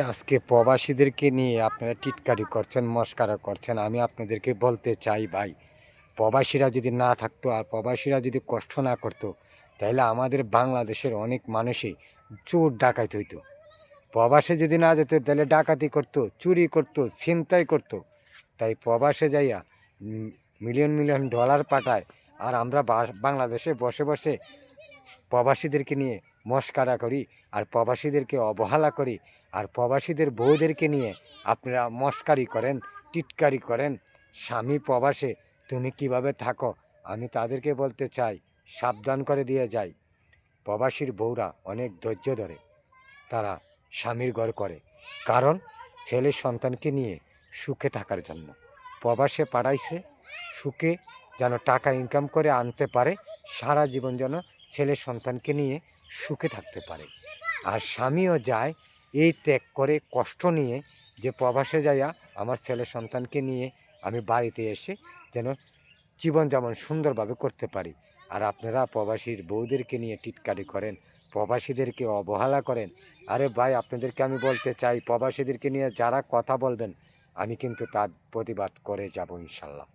আজকে প্রবাসীদেরকে নিয়ে আপনারা টিটকারি করছেন, মস্কারা করছেন। আমি আপনাদেরকে বলতে চাই ভাই, প্রবাসীরা যদি না থাকতো আর প্রবাসীরা যদি কষ্ট না করতো, তাহলে আমাদের বাংলাদেশের অনেক মানুষই চোর ডাকাত হইতো। প্রবাসে যদি না যেত তাহলে ডাকাতি করতো, চুরি করতো, ছিনতাই করতো। তাই প্রবাসে যাইয়া মিলিয়ন মিলিয়ন ডলার পাঠায়, আর আমরা বাংলাদেশে বসে বসে প্রবাসীদেরকে নিয়ে মস্কারা করি, আর প্রবাসীদেরকে অবহেলা করি, আর প্রবাসীদের বউদেরকে নিয়ে আপনারা মস্কারি করেন, টিটকারি করেন। স্বামী প্রবাসে, তুমি কিভাবে থাকো? আমি তাদেরকে বলতে চাই, সাবধান করে দিয়ে যাই। প্রবাসীর বউরা অনেক ধৈর্য ধরে, তারা স্বামীর ঘর করে, কারণ ছেলে সন্তানকে নিয়ে সুখে থাকার জন্য। প্রবাসে পাঠাইছে সুখে, যেন টাকা ইনকাম করে আনতে পারে, সারা জীবন যেন ছেলে সন্তানকে নিয়ে সুখে থাকতে পারে। আর স্বামীও যায় এই ত্যাগ করে, কষ্ট নিয়ে, যে প্রবাসে যাইয়া আমার ছেলে সন্তানকে নিয়ে আমি বাড়িতে এসে যেন জীবনযাপন সুন্দরভাবে করতে পারি। আর আপনারা প্রবাসীর বউদেরকে নিয়ে টিটকারি করেন, প্রবাসীদেরকে অবহেলা করেন। আরে ভাই, আপনাদেরকে আমি বলতে চাই, প্রবাসীদেরকে নিয়ে যারা কথা বলবেন, আমি কিন্তু তার প্রতিবাদ করে যাব ইনশাল্লাহ।